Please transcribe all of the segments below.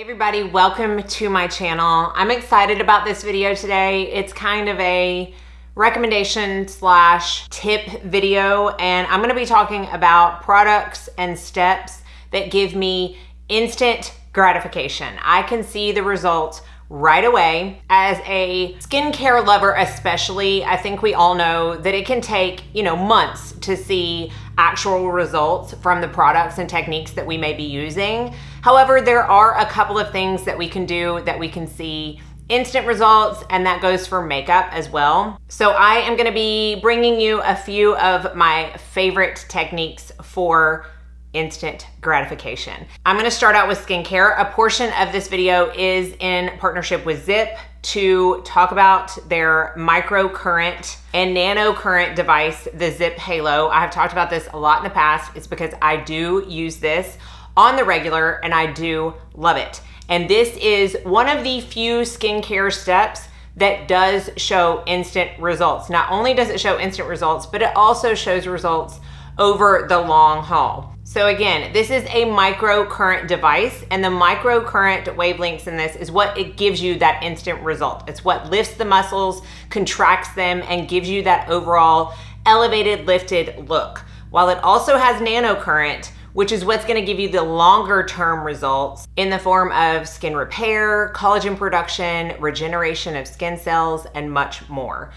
Everybody, welcome to my channel. I'm excited about this video today. It's kind of a recommendation slash tip video, and I'm gonna be talking about products and steps that give me instant gratification. I can see the results right away. As a skincare lover especially, I think we all know that it can take, months to see actual results from the products and techniques that we may be using. However, there are a couple of things that we can do that we can see instant results, and that goes for makeup as well. So I am gonna be bringing you a few of my favorite techniques for instant gratification. I'm gonna start out with skincare. A portion of this video is in partnership with ZIIP to talk about their microcurrent and nanocurrent device, the ZIIP Halo. I have talked about this a lot in the past. It's because I do use this on the regular and I do love it. And this is one of the few skincare steps that does show instant results. Not only does it show instant results, but it also shows results over the long haul. So again, this is a microcurrent device, and the microcurrent wavelengths in this is what it gives you that instant result. It's what lifts the muscles, contracts them, and gives you that overall elevated, lifted look. While it also has nanocurrent, which is what's gonna give you the longer term results in the form of skin repair, collagen production, regeneration of skin cells, and much more.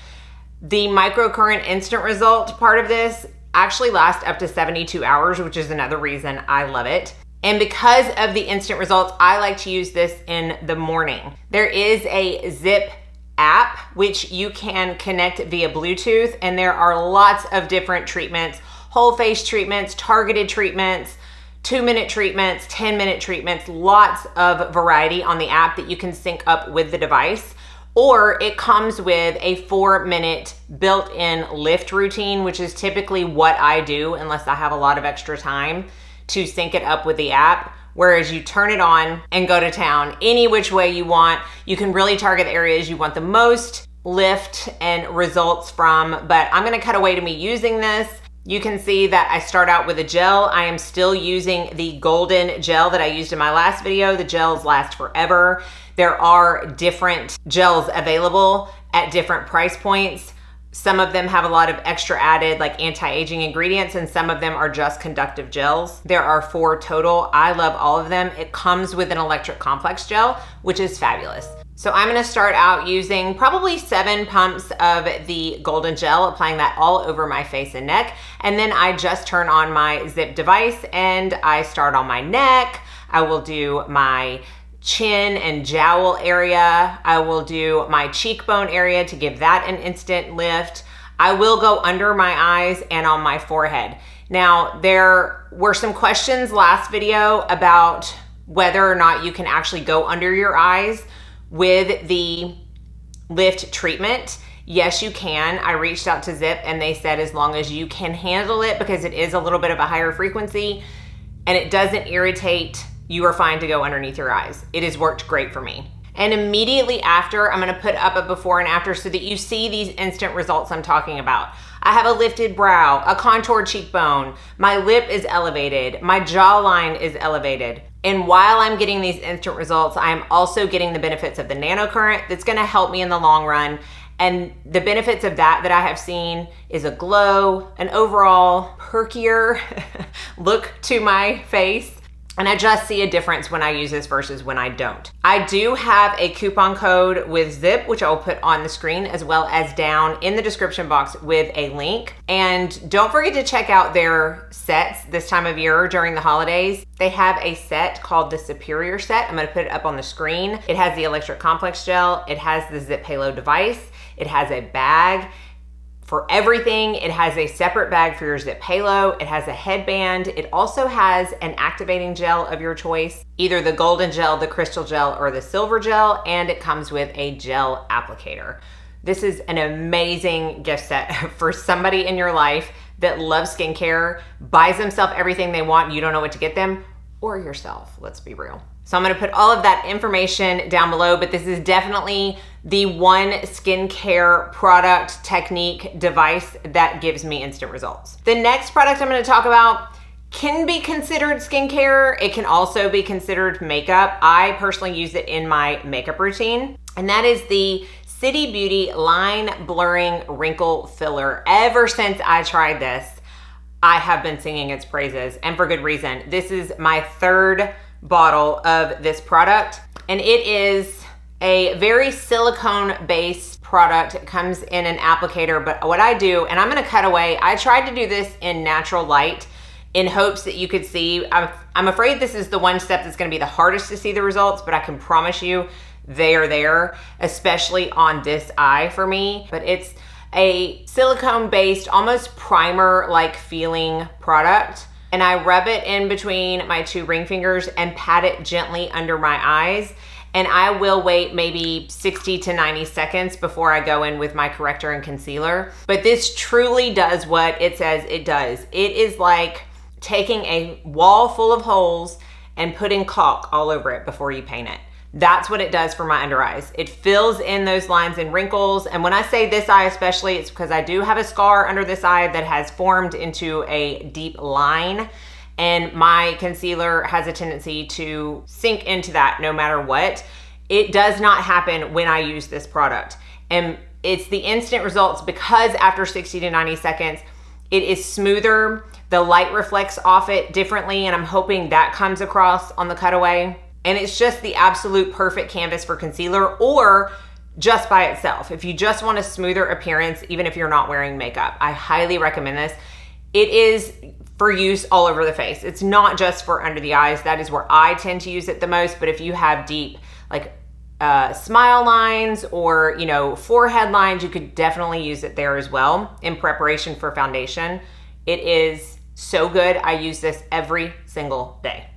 The microcurrent instant result part of this actually lasts up to 72 hours, which is another reason I love it. And because of the instant results, I like to use this in the morning. There is a ZIIP app, which you can connect via Bluetooth, and there are lots of different treatments, whole face treatments, targeted treatments, 2-minute treatments, 10-minute treatments, lots of variety on the app that you can sync up with the device. Or it comes with a 4-minute built-in lift routine, which is typically what I do unless I have a lot of extra time to sync it up with the app. Whereas you turn it on and go to town any which way you want. You can really target the areas you want the most lift and results from, but I'm gonna cut away to me using this. You can see that I start out with a gel. I am still using the golden gel that I used in my last video. The gels last forever. There are different gels available at different price points. Some of them have a lot of extra added like anti-aging ingredients, and some of them are just conductive gels. There are 4 total. I love all of them. It comes with an electric complex gel, which is fabulous. So I'm gonna start out using probably 7 pumps of the golden gel, applying that all over my face and neck. And then I just turn on my ZIIP device and I start on my neck. I will do my chin and jowl area. I will do my cheekbone area to give that an instant lift. I will go under my eyes and on my forehead. Now, there were some questions last video about whether or not you can actually go under your eyes with the lift treatment. Yes, you can. I reached out to ZIIP and they said as long as you can handle it, because it is a little bit of a higher frequency and it doesn't irritate, you are fine to go underneath your eyes. It has worked great for me. And immediately after, I'm gonna put up a before and after so that you see these instant results I'm talking about. I have a lifted brow, a contoured cheekbone, my lip is elevated, my jawline is elevated. And while I'm getting these instant results, I'm also getting the benefits of the nanocurrent that's gonna help me in the long run. And the benefits of that I have seen is a glow, an overall perkier look to my face. And I just see a difference when I use this versus when I don't. I do have a coupon code with ZIIP, which I will put on the screen as well as down in the description box with a link. And don't forget to check out their sets this time of year during the holidays. They have a set called the Superior set. I'm gonna put it up on the screen. It has the electric complex gel. It has the ZIIP Halo device. It has a bag for everything. It has a separate bag for your ZIIP Halo. It has a headband. It also has an activating gel of your choice, either the golden gel, the crystal gel, or the silver gel, and it comes with a gel applicator. This is an amazing gift set for somebody in your life that loves skincare, buys themselves everything they want, you don't know what to get them, or yourself, let's be real. So I'm gonna put all of that information down below, but this is definitely the one skincare product, technique, device that gives me instant results. The next product I'm gonna talk about can be considered skincare. It can also be considered makeup. I personally use it in my makeup routine, and that is the ZIIP Beauty Line Blurring Wrinkle Filler. Ever since I tried this, I have been singing its praises, and for good reason. This is my third bottle of this product, and it is a very silicone-based product. It comes in an applicator, but what I do, and I'm gonna cut away, I tried to do this in natural light in hopes that you could see. I'm afraid this is the one step that's gonna be the hardest to see the results, but I can promise you they are there, especially on this eye for me. But it's a silicone-based, almost primer-like feeling product. And I rub it in between my two ring fingers and pat it gently under my eyes. And I will wait maybe 60 to 90 seconds before I go in with my corrector and concealer. But this truly does what it says it does. It is like taking a wall full of holes and putting caulk all over it before you paint it. That's what it does for my under eyes. It fills in those lines and wrinkles. And when I say this eye especially, it's because I do have a scar under this eye that has formed into a deep line. And my concealer has a tendency to sink into that no matter what. It does not happen when I use this product. And it's the instant results because after 60 to 90 seconds, it is smoother. The light reflects off it differently, and I'm hoping that comes across on the cutaway. And it's just the absolute perfect canvas for concealer or just by itself. If you just want a smoother appearance, even if you're not wearing makeup, I highly recommend this. It is for use all over the face. It's not just for under the eyes. That is where I tend to use it the most. But if you have deep, like smile lines or, you know, forehead lines, you could definitely use it there as well in preparation for foundation. It is so good. I use this every single day.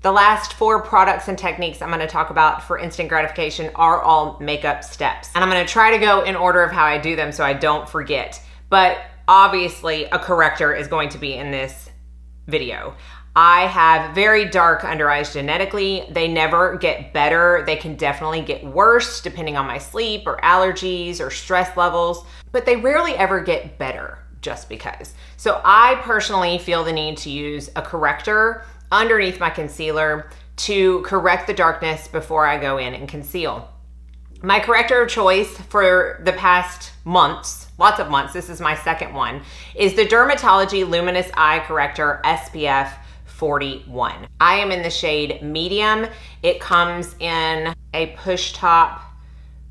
The last 4 products and techniques I'm gonna talk about for instant gratification are all makeup steps. And I'm gonna try to go in order of how I do them so I don't forget. But obviously a corrector is going to be in this video. I have very dark under eyes genetically. They never get better. They can definitely get worse depending on my sleep or allergies or stress levels, but they rarely ever get better just because. So I personally feel the need to use a corrector underneath my concealer to correct the darkness before I go in and conceal. My corrector of choice for the past months, lots of months, this is my second one, is the Dermatology Luminous Eye Corrector SPF 41. I am in the shade medium. It comes in a push top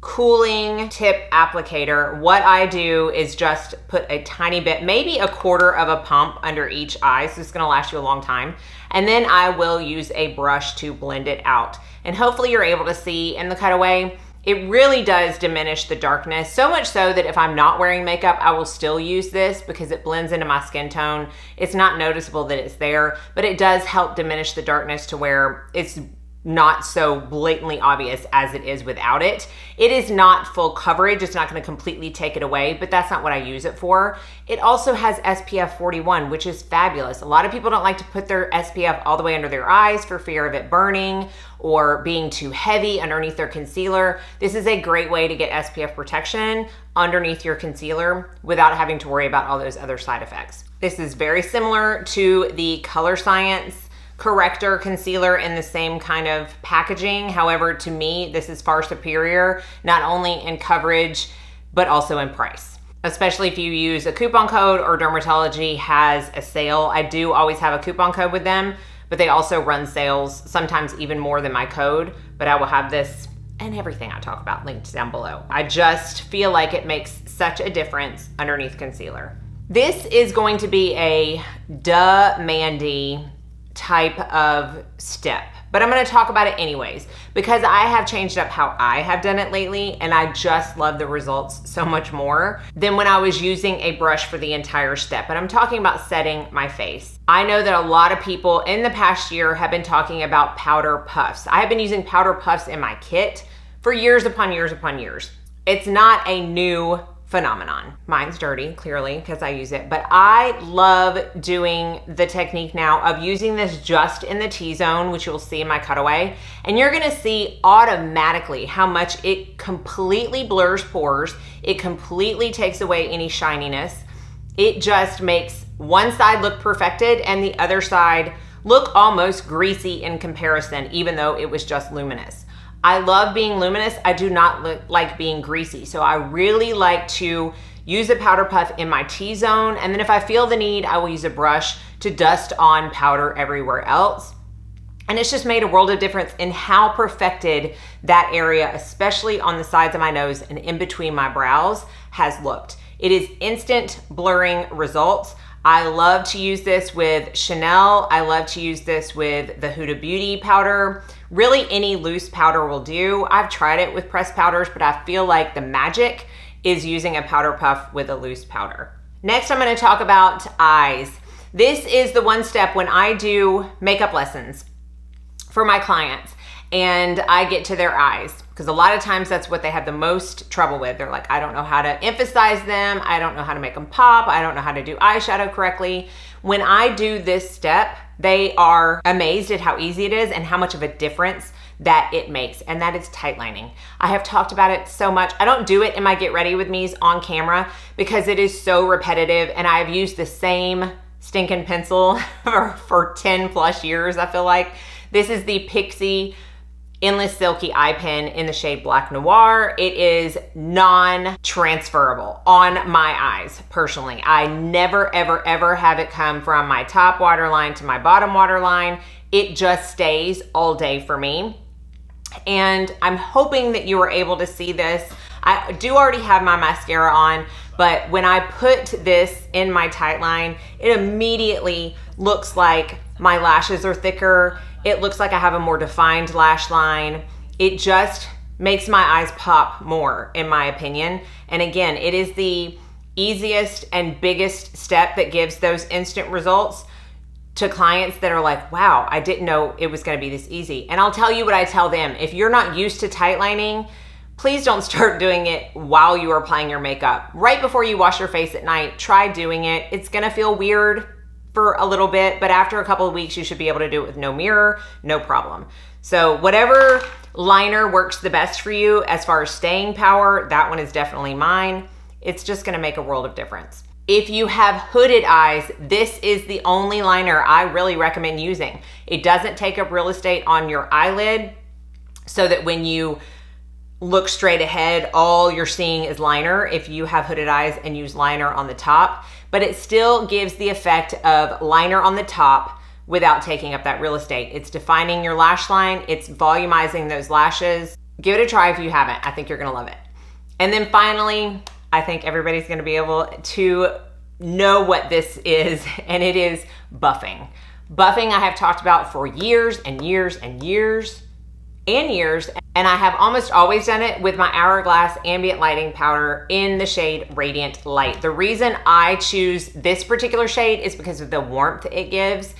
cooling tip applicator. What I do is just put a tiny bit, maybe a quarter of a pump under each eye, so it's gonna last you a long time. And then I will use a brush to blend it out. And hopefully you're able to see in the cutaway, it really does diminish the darkness, so much so that if I'm not wearing makeup, I will still use this because it blends into my skin tone. It's not noticeable that it's there, but it does help diminish the darkness to where it's not so blatantly obvious as it is without it. It is not full coverage. It's not going to completely take it away, but that's not what I use it for. It also has SPF 41, which is fabulous. A lot of people don't like to put their SPF all the way under their eyes for fear of it burning or being too heavy underneath their concealer. This is a great way to get SPF protection underneath your concealer without having to worry about all those other side effects. This is very similar to the Color Science Corrector concealer in the same kind of packaging. However, to me, this is far superior, not only in coverage, but also in price. Especially if you use a coupon code or Dermatology has a sale. I do always have a coupon code with them, but they also run sales, sometimes even more than my code, but I will have this and everything I talk about linked down below. I just feel like it makes such a difference underneath concealer. This is going to be a duh Mandy type of step, but I'm going to talk about it anyways because I have changed up how I have done it lately, and I just love the results so much more than when I was using a brush for the entire step. And I'm talking about setting my face. I know that a lot of people in the past year have been talking about powder puffs. I have been using powder puffs in my kit for years upon years upon years. It's not a new phenomenon. Mine's dirty, clearly, because I use it, but I love doing the technique now of using this just in the T-zone, which you'll see in my cutaway, and you're gonna see automatically how much it completely blurs pores, it completely takes away any shininess, it just makes one side look perfected and the other side look almost greasy in comparison, even though it was just luminous. I love being luminous. I do not like being greasy. So I really like to use a powder puff in my T-zone. And then if I feel the need, I will use a brush to dust on powder everywhere else. And it's just made a world of difference in how perfected that area, especially on the sides of my nose and in between my brows, has looked. It is instant blurring results. I love to use this with Chanel. I love to use this with the Huda Beauty powder. Really, any loose powder will do. I've tried it with pressed powders, but I feel like the magic is using a powder puff with a loose powder. Next, I'm gonna talk about eyes. This is the one step when I do makeup lessons for my clients and I get to their eyes, because a lot of times that's what they have the most trouble with. They're like, I don't know how to emphasize them. I don't know how to make them pop. I don't know how to do eyeshadow correctly. When I do this step, they are amazed at how easy it is and how much of a difference that it makes, and that is tight lining. I have talked about it so much. I don't do it in my Get Ready With Me's on camera because it is so repetitive, and I've used the same stinking pencil for 10 plus years, I feel like. This is the Pixie Endless Silky Eye Pen in the shade Black Noir. It is non-transferable on my eyes, personally. I never, ever, ever have it come from my top waterline to my bottom waterline. It just stays all day for me. And I'm hoping that you were able to see this. I do already have my mascara on, but when I put this in my tight line, it immediately looks like my lashes are thicker. It looks like I have a more defined lash line. It just makes my eyes pop more, in my opinion. And again, it is the easiest and biggest step that gives those instant results to clients that are like, wow, I didn't know it was gonna be this easy. And I'll tell you what I tell them. If you're not used to tight lining, please don't start doing it while you are applying your makeup. Right before you wash your face at night, try doing it. It's gonna feel weird for a little bit, but after a couple of weeks, you should be able to do it with no mirror, no problem. So whatever liner works the best for you as far as staying power, that one is definitely mine. It's just gonna make a world of difference. If you have hooded eyes, this is the only liner I really recommend using. It doesn't take up real estate on your eyelid, so that when you look straight ahead, all you're seeing is liner if you have hooded eyes and use liner on the top, but it still gives the effect of liner on the top without taking up that real estate. It's defining your lash line, it's volumizing those lashes. Give it a try if you haven't. I think you're gonna love it. And then finally, I think everybody's gonna be able to know what this is, and it is buffing. Buffing I have talked about for years and years and years and years, and I have almost always done it with my Hourglass Ambient Lighting Powder in the shade Radiant Light. The reason I choose this particular shade is because of the warmth it gives,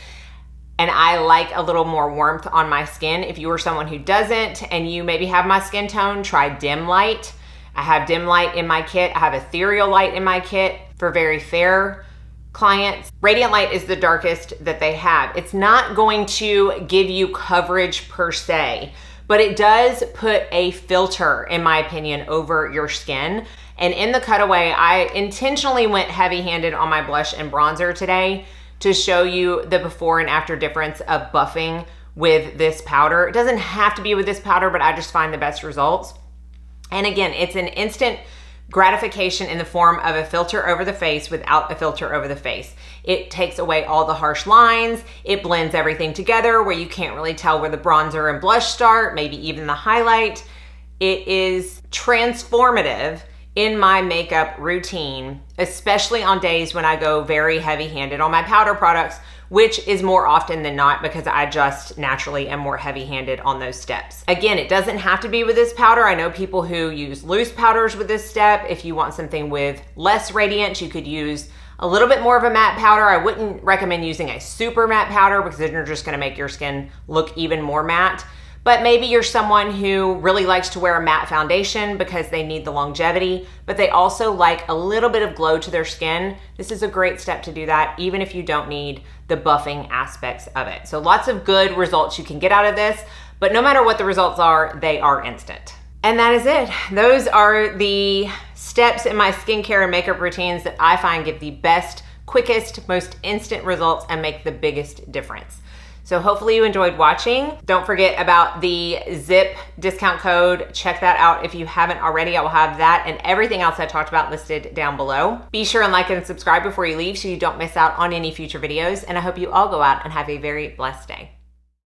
and I like a little more warmth on my skin. If you are someone who doesn't and you maybe have my skin tone, try Dim Light. I have Dim Light in my kit. I have Ethereal Light in my kit for very fair clients. Radiant Light is the darkest that they have. It's not going to give you coverage per se, but it does put a filter, in my opinion, over your skin. And in the cutaway, I intentionally went heavy-handed on my blush and bronzer today to show you the before and after difference of buffing with this powder. It doesn't have to be with this powder, but I just find the best results. And again, it's an instant gratification in the form of a filter over the face without a filter over the face. It takes away all the harsh lines. It blends everything together where you can't really tell where the bronzer and blush start, maybe even the highlight. It is transformative in my makeup routine, especially on days when I go very heavy-handed on my powder products, which is more often than not because I just naturally am more heavy-handed on those steps. Again, it doesn't have to be with this powder. I know people who use loose powders with this step. If you want something with less radiance, you could use a little bit more of a matte powder. I wouldn't recommend using a super matte powder because then you're just gonna make your skin look even more matte. But maybe you're someone who really likes to wear a matte foundation because they need the longevity, but they also like a little bit of glow to their skin. This is a great step to do that, even if you don't need the buffing aspects of it. So lots of good results you can get out of this, but no matter what the results are, they are instant. And that is it. Those are the steps in my skincare and makeup routines that I find give the best quickest, most instant results and make the biggest difference. So hopefully you enjoyed watching. Don't forget about the ZIIP discount code. Check that out if you haven't already. I will have that and everything else I talked about listed down below. Be sure and like and subscribe before you leave so you don't miss out on any future videos. And I hope you all go out and have a very blessed day.